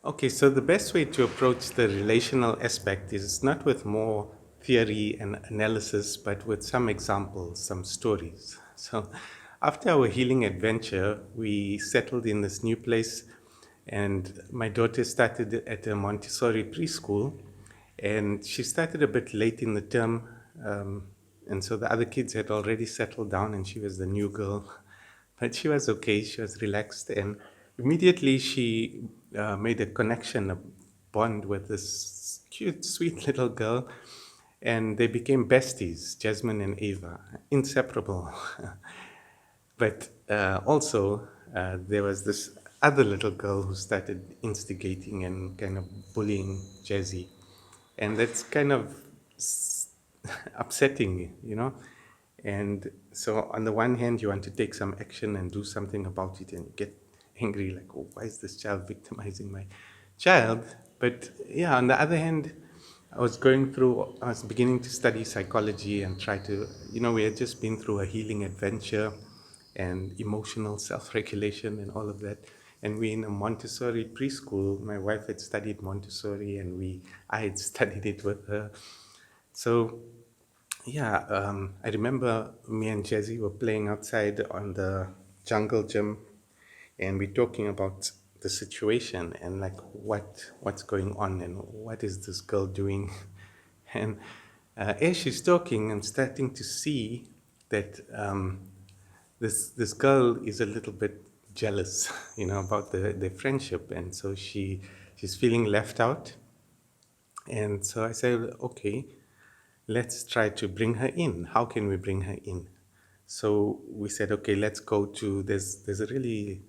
Okay, so the best way to approach the relational aspect is not with more theory and analysis, but with some examples, some stories. So, after our healing adventure, we settled in this new place, and my daughter started at a Montessori preschool, and she started a bit late in the term, and so the other kids had already settled down, and she was the new girl. But she was okay, she was relaxed, and immediately she made a connection, a bond with this cute, sweet little girl, and they became besties, Jasmine and Ava, inseparable. But also, there was this other little girl who started instigating and kind of bullying Jazzy. And that's kind of upsetting, you know. And so, on the one hand, you want to take some action and do something about it, and you get angry, like, oh, why is this child victimizing my child? But yeah, on the other hand, I was beginning to study psychology and try to, we had just been through a healing adventure and emotional self regulation and all of that. And we in a Montessori preschool. My wife had studied Montessori, and I had studied it with her. So yeah, I remember me and Jazzy were playing outside on the jungle gym, and we're talking about the situation and like what's going on and what is this girl doing. And as she's talking, I'm starting to see that this girl is a little bit jealous, about the friendship, and so she's feeling left out. And so I said, okay, let's try to bring her in. How can we bring her in? So we said, okay, let's go to there's a really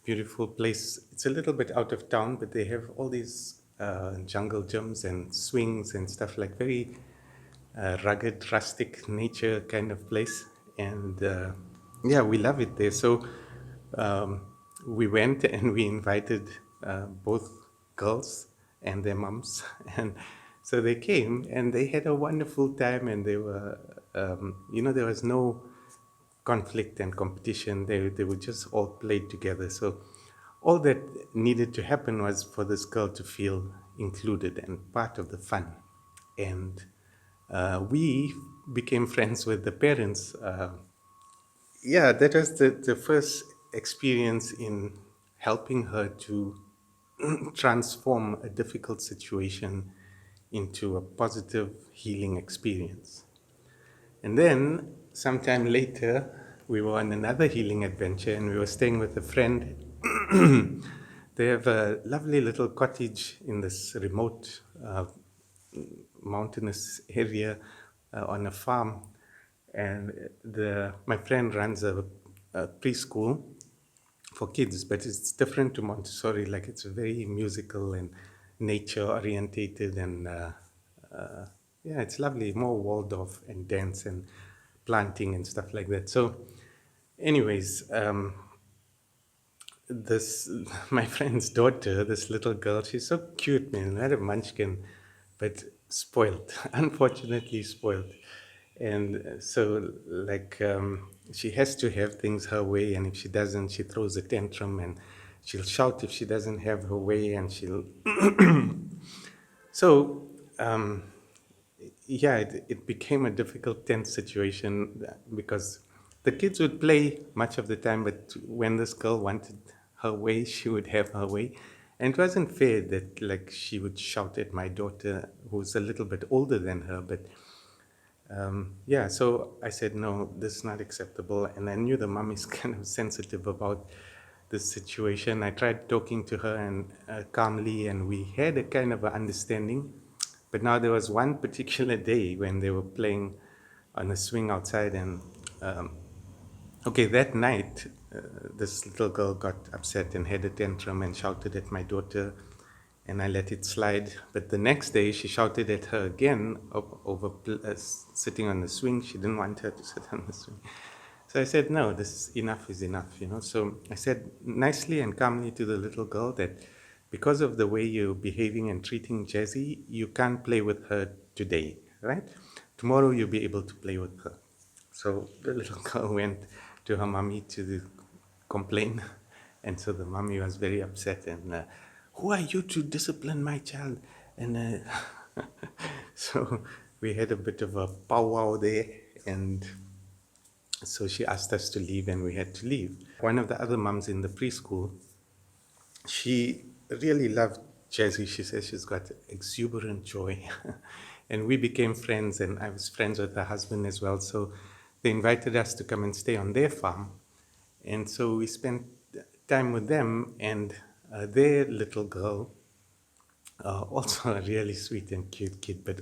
beautiful place. It's a little bit out of town, but they have all these jungle gyms and swings and stuff, like very rugged, rustic nature kind of place. And yeah, we love it there. So um, we went and we invited both girls and their moms. And so they came and they had a wonderful time, and they were, there was no conflict and competition. They were just all played together. So all that needed to happen was for this girl to feel included and part of the fun. And we became friends with the parents. Yeah, that was the first experience in helping her to transform a difficult situation into a positive healing experience. And then, sometime later, we were on another healing adventure, and we were staying with a friend. They have a lovely little cottage in this remote mountainous area on a farm. And my friend runs a preschool for kids, but it's different to Montessori. Like, it's very musical and nature orientated, and yeah, it's lovely. More Waldorf and dance and planting and stuff like that. So, anyways, this my friend's daughter, this little girl, she's so cute, man, not a munchkin, but spoiled, unfortunately spoiled. And so, like, she has to have things her way, and if she doesn't, she throws a tantrum, and she'll shout if she doesn't have her way, and she'll so yeah, it became a difficult, tense situation because the kids would play much of the time, but when this girl wanted her way, she would have her way. And it wasn't fair that, like, she would shout at my daughter, who's a little bit older than her. But yeah, so I said, no, this is not acceptable. And I knew the mom is kind of sensitive about this situation. I tried talking to her and calmly, and we had a kind of a understanding. But now there was one particular day when they were playing on a swing outside, and okay, that night, this little girl got upset and had a tantrum and shouted at my daughter, and I let it slide. But the next day, she shouted at her again over sitting on the swing. She didn't want her to sit on the swing. So I said, no, this enough is enough. So I said nicely and calmly to the little girl that because of the way you're behaving and treating Jessie, you can't play with her today, right? Tomorrow you'll be able to play with her. So the little girl went to her mommy to complain, and so the mommy was very upset. And who are you to discipline my child? And so we had a bit of a powwow there, and so she asked us to leave, and we had to leave. One of the other mums in the preschool, she really loved Jazzy. She says she's got exuberant joy. And we became friends, and I was friends with her husband as well. So they invited us to come and stay on their farm. And so we spent time with them, and their little girl, also a really sweet and cute kid, but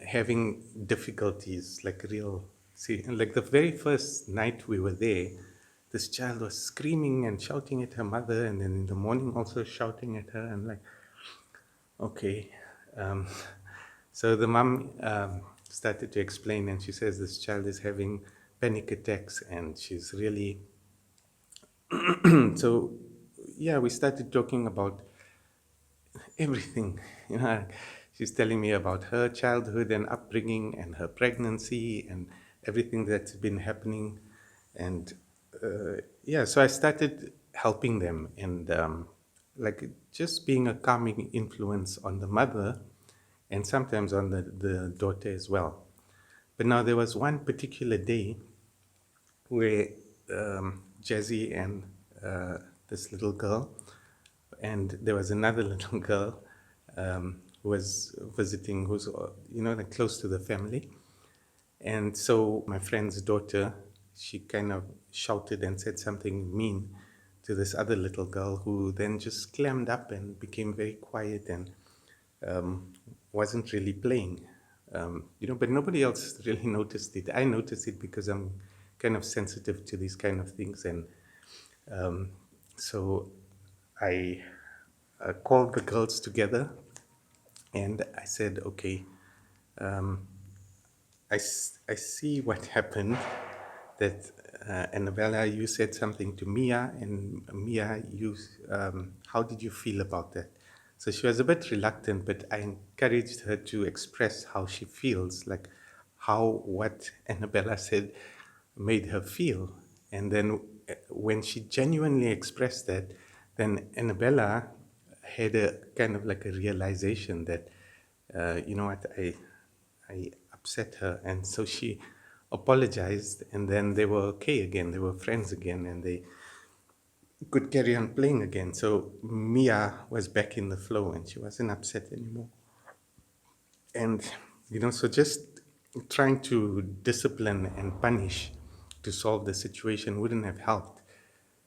having difficulties, like real. See, like the very first night we were there, this child was screaming and shouting at her mother, and then in the morning also shouting at her, and like, okay. Um, so the mom started to explain, and she says this child is having panic attacks, and she's really. So, yeah, we started talking about everything. You know, she's telling me about her childhood and upbringing and her pregnancy and everything that's been happening. And yeah, so I started helping them and like just being a calming influence on the mother and sometimes on the daughter as well. But now there was one particular day where Jazzy and this little girl, and there was another little girl who was visiting, who's like close to the family. And so my friend's daughter, she kind of shouted and said something mean to this other little girl, who then just clammed up and became very quiet and um, wasn't really playing. But nobody else really noticed it. I noticed it because I'm kind of sensitive to these kind of things, and um, so I called the girls together, and I said, okay, I see what happened. That Annabella, you said something to Mia, and Mia, how did you feel about that? So she was a bit reluctant, but I encouraged her to express how she feels, like how what Annabella said made her feel. And then when she genuinely expressed that, then Annabella had a kind of like a realization that, you know what, I upset her, and so she apologized, and then they were okay again. They were friends again, and they could carry on playing again. So Mia was back in the flow, and she wasn't upset anymore. And so just trying to discipline and punish to solve the situation wouldn't have helped,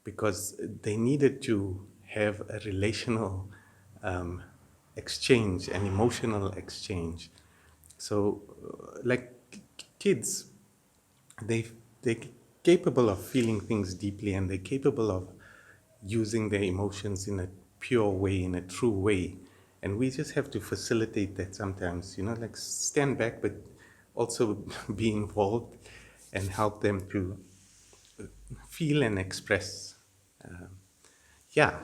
because they needed to have a relational um, exchange, an emotional exchange. So, like kids, they they're capable of feeling things deeply, and they're capable of using their emotions in a pure way, in a true way. And we just have to facilitate that sometimes, like stand back, but also be involved and help them to feel and express. Yeah.